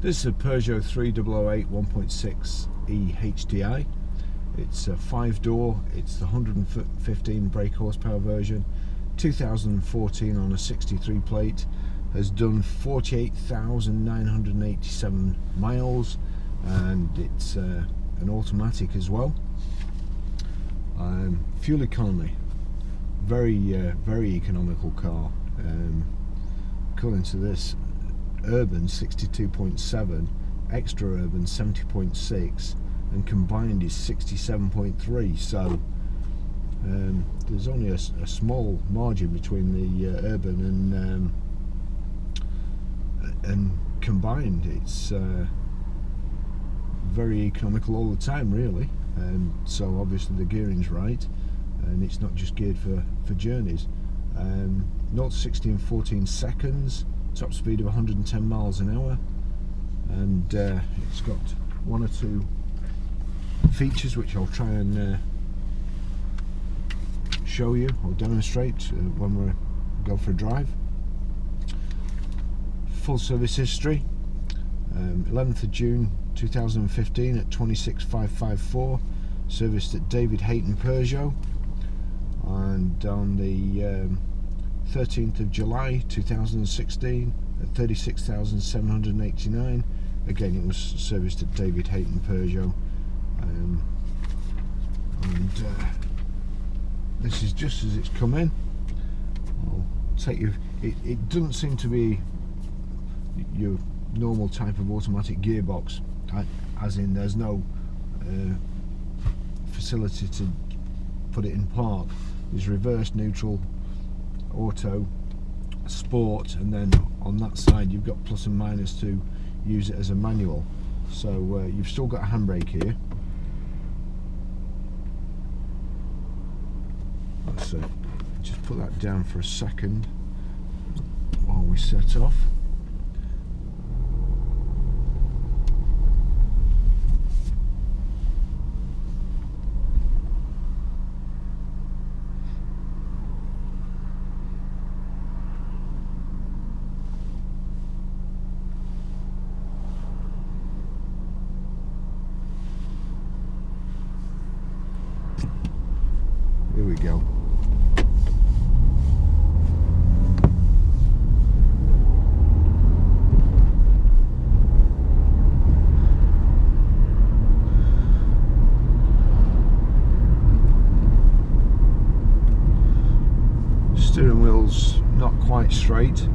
This is a Peugeot 3008 1.6e HDi. It's a 5-door, it's the 115 brake horsepower version, 2014 on a 63 plate, has done 48,987 miles, and it's an automatic as well. Fuel economy, very economical car. According to this, urban 62.7, extra urban 70.6, and combined is 67.3. So there's only a small margin between the urban and combined. It's very economical all the time, really. So obviously the gearing's right, and it's not just geared for journeys. 0 to 60 in 14 seconds, top speed of 110 miles an hour, and it's got one or two features which I'll try and show you or demonstrate when we go for a drive. Full service history, 11th of June 2015 at 26554, serviced at David Hayton Peugeot, and on the 13th of July 2016 at 36,789, again it was serviced at David Hayton Peugeot, and this is just as it's come in. I'll take you. It doesn't seem to be your normal type of automatic gearbox, as in there's no facility to put it in park. There's reverse, neutral, auto, sport, and then on that side you've got plus and minus to use it as a manual. So you've still got a handbrake here. Let's just put that down for a second while we set off. Here we go. Steering wheel's not quite straight.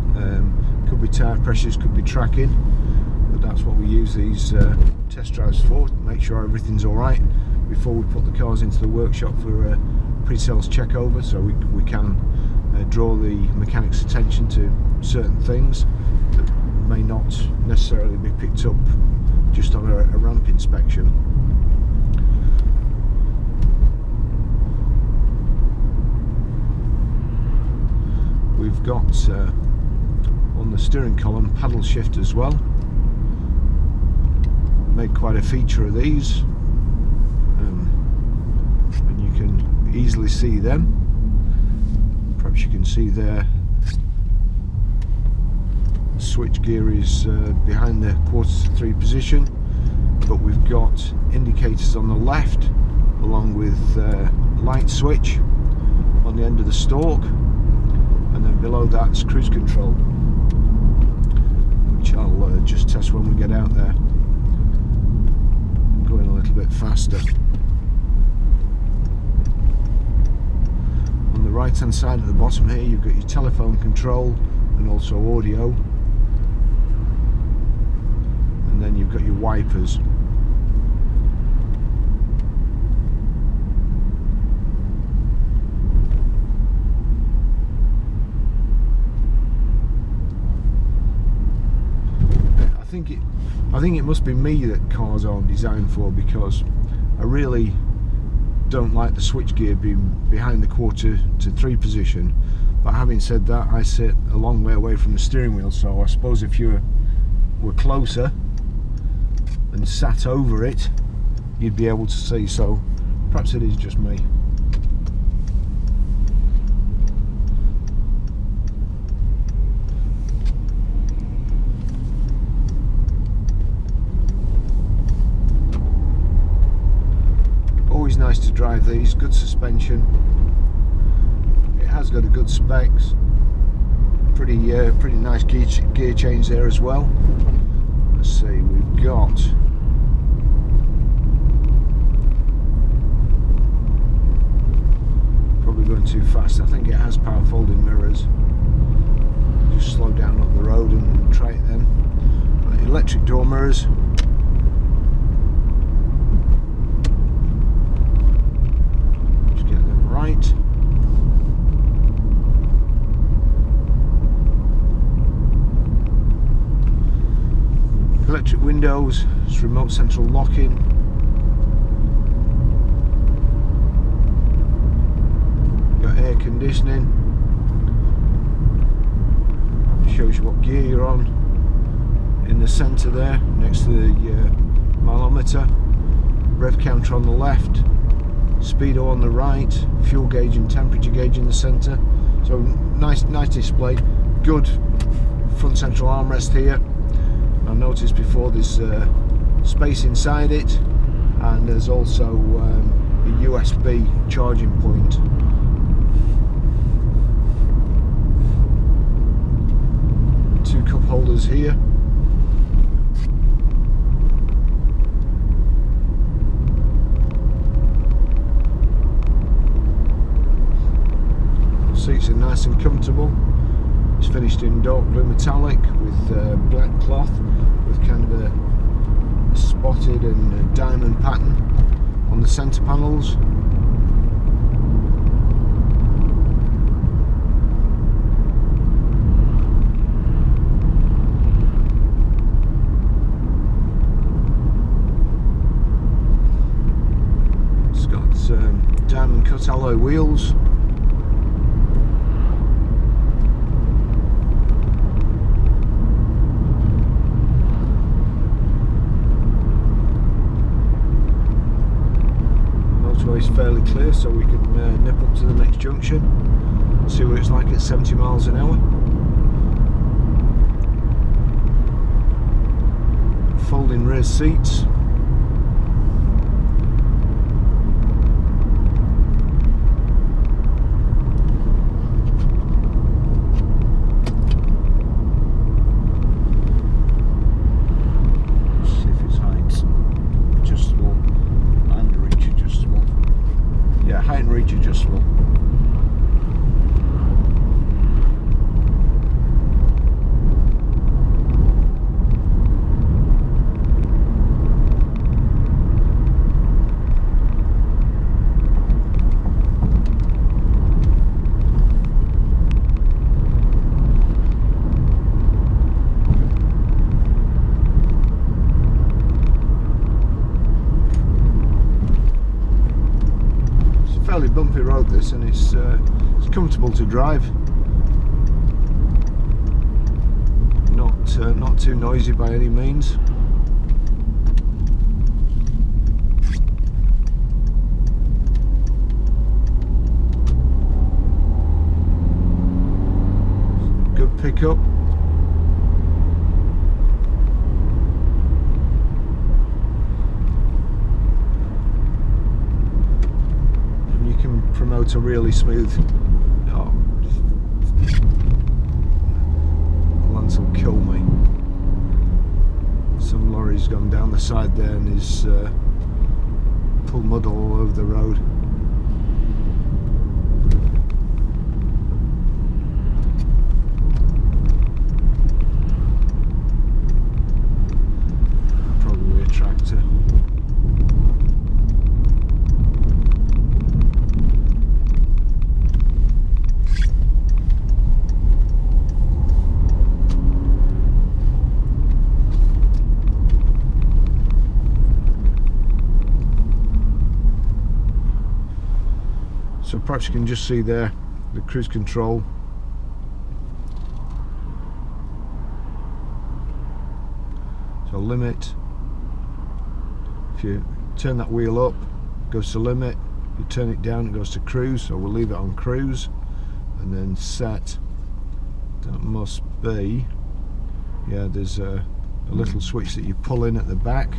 Could be tyre pressures, could be tracking, but that's what we use these test drives for, to make sure everything's alright before we put the cars into the workshop for pre-sales check over, so we can draw the mechanic's attention to certain things that may not necessarily be picked up just on a ramp inspection. We've got on the steering column paddle shift as well. Made quite a feature of these, and you can easily see them. Perhaps you can see there switch gear is behind the 1/4 to 3 position, but we've got indicators on the left along with light switch on the end of the stalk, and then below that's cruise control, which I'll just test when we get out there, going a little bit faster. On the right hand side at the bottom here you've got your telephone control and also audio, and then you've got your wipers. I think it must be me that cars aren't designed for, because I really don't like the switch gear being behind the 1/4 to 3 position. But having said that, I sit a long way away from the steering wheel, so I suppose if you were closer and sat over it, you'd be able to see. So perhaps it is just me. nice to drive these, good suspension. It has got a good specs. Pretty nice gear change there as well. Let's see, we've got probably going too fast. I think it has power folding mirrors. Just slow down up the road and try it then. Electric door mirrors. Just get them right. Electric windows, it's remote central locking. Got air conditioning. Shows you what gear you're on in the centre there, next to the mileometer. Rev counter on the left, speedo on the right, fuel gauge and temperature gauge in the centre. So nice display. Good front central armrest here. I noticed before there's space inside it, and there's also a USB charging point. Two cup holders here. Seats are nice and comfortable. It's finished in dark blue metallic with black cloth with kind of a spotted and a diamond pattern on the centre panels. It's got diamond cut alloy wheels. Is fairly clear, so we can nip up to the next junction, see what it's like at 70 miles an hour. Folding rear seats. Height and reach adjustable. Fairly bumpy road this, and it's comfortable to drive. Not too noisy by any means. Good pickup. Promote a really smooth. Oh, Lance will kill me. Some lorry's gone down the side there and is pulled mud all over the road. Probably a tractor. So perhaps you can just see there the cruise control. So limit, if you turn that wheel up, it goes to limit. If you turn it down, it goes to cruise. So we'll leave it on cruise, and then set. That must be, yeah, there's a little switch that you pull in at the back.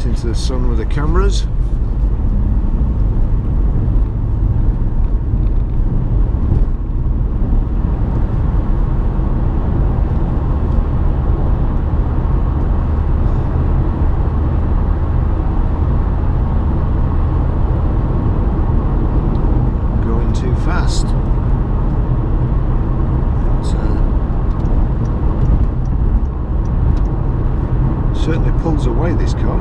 out into the sun with the cameras. Going too fast. Certainly pulls away, this car.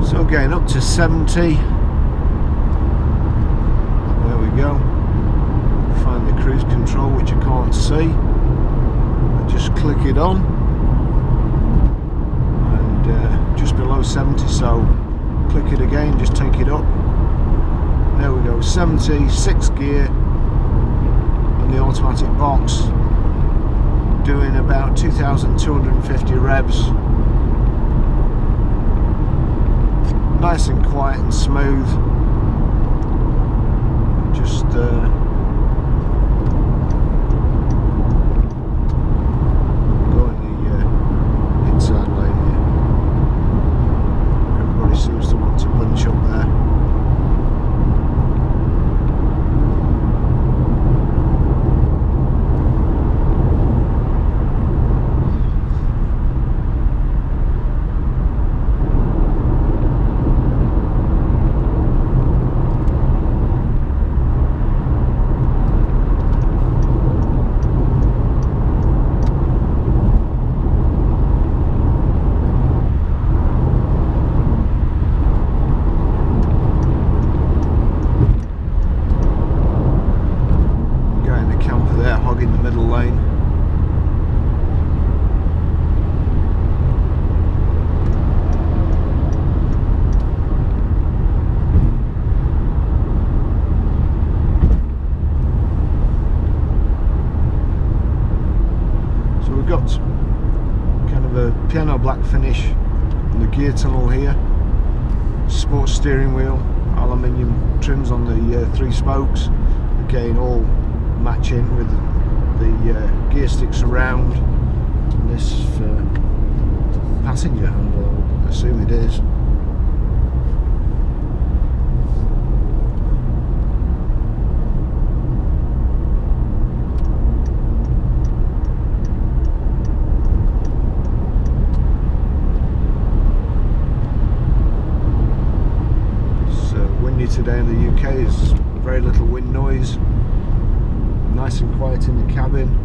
So getting up to 70. There we go. Find the cruise control, which I can't see. Just click it on, and just below 70, so click it again, just take it up. There we go, 70, 6th gear on the automatic box, doing about 2,250 revs. Nice and quiet and smooth. Just seems to want to bunch up there. In the middle lane. So we've got kind of a piano black finish on the gear tunnel here, sports steering wheel, aluminium trims on the 3 spokes, again all matching with the gear sticks around, and this passenger handle, I assume it is. It's windy today in the UK, there's very little wind noise. Nice and quiet in the cabin.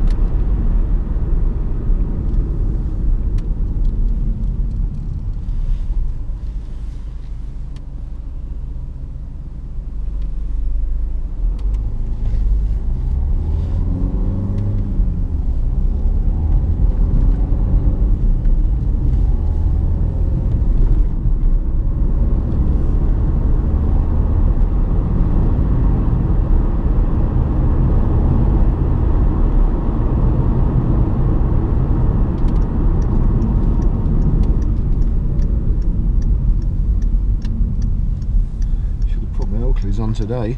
Oakley's on today.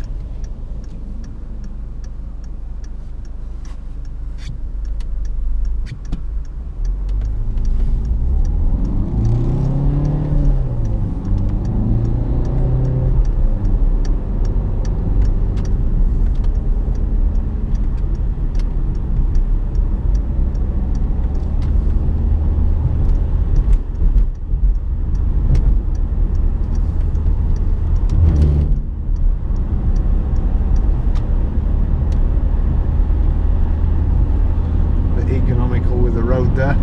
With the road there.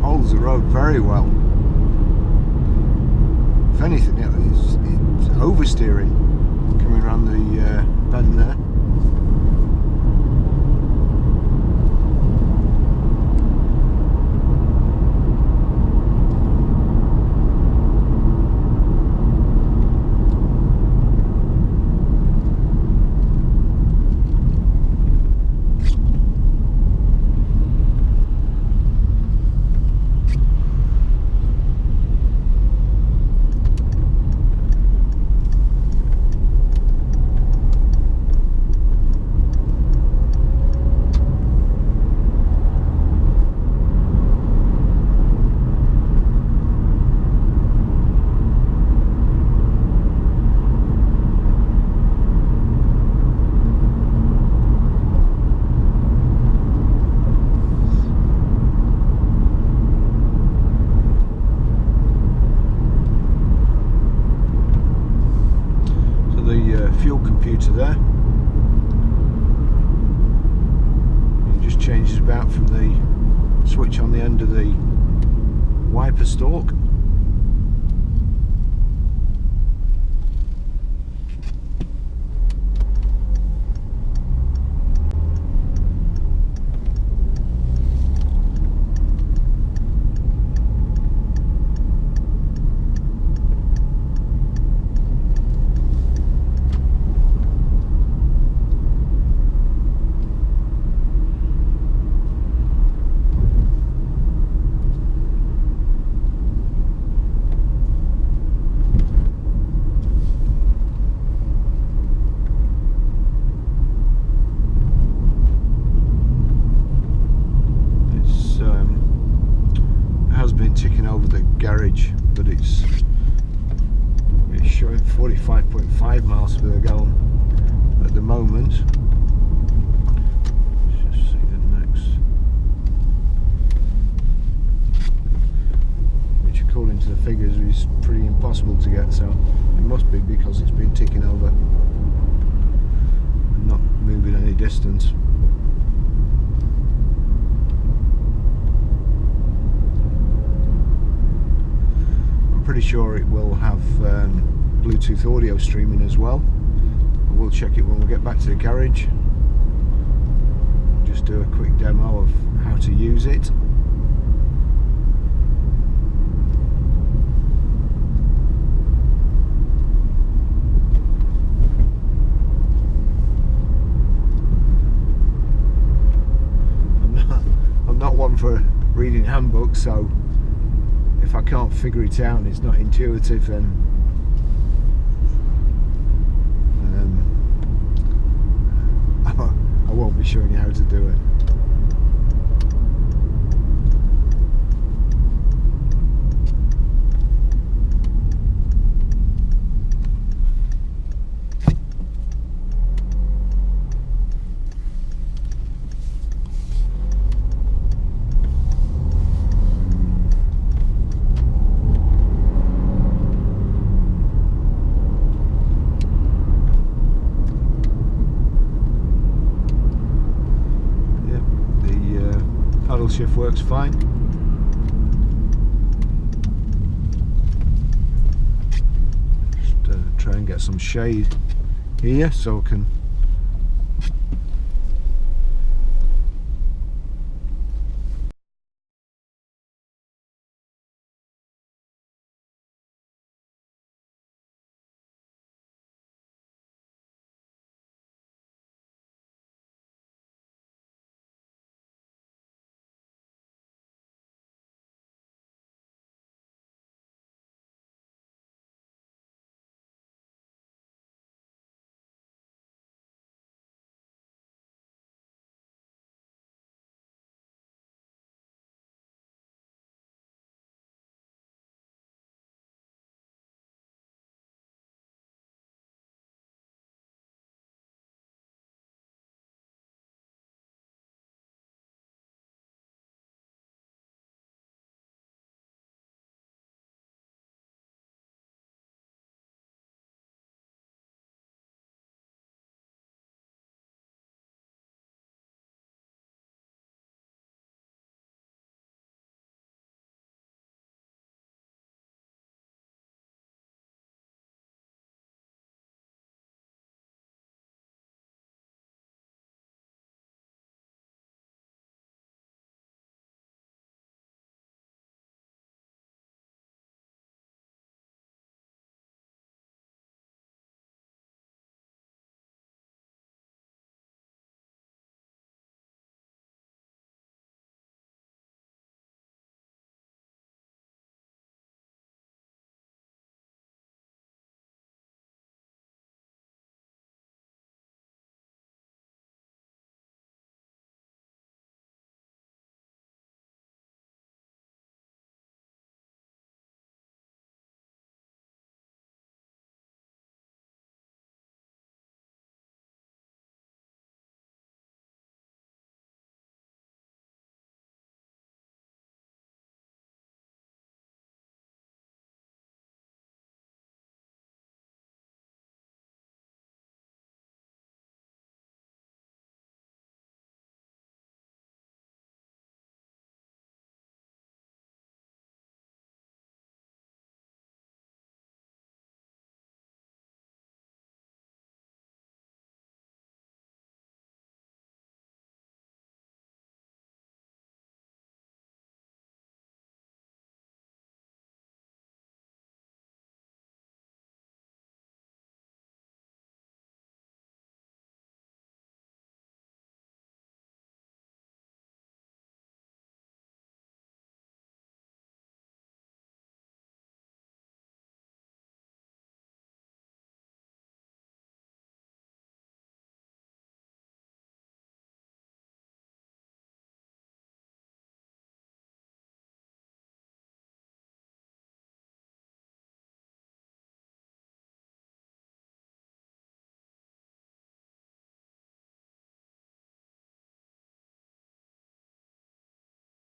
Holds the road very well. If anything, it's oversteering coming around the bend there. Fuel computer there. It just changes about from the switch on the end of the wiper stalk. Ticking over the garage, but it's showing 45.5 miles per gallon at the moment. Let's just see the next, which according to the figures is pretty impossible to get, so it must be because it's been ticking over and not moving any distance. Pretty sure it will have Bluetooth audio streaming as well. We'll check it when we get back to the garage. Just do a quick demo of how to use it. I'm not one for reading handbooks, so if I can't figure it out and it's not intuitive, then I won't be showing you how to do it. Paddle shift works fine. Just try and get some shade here so I can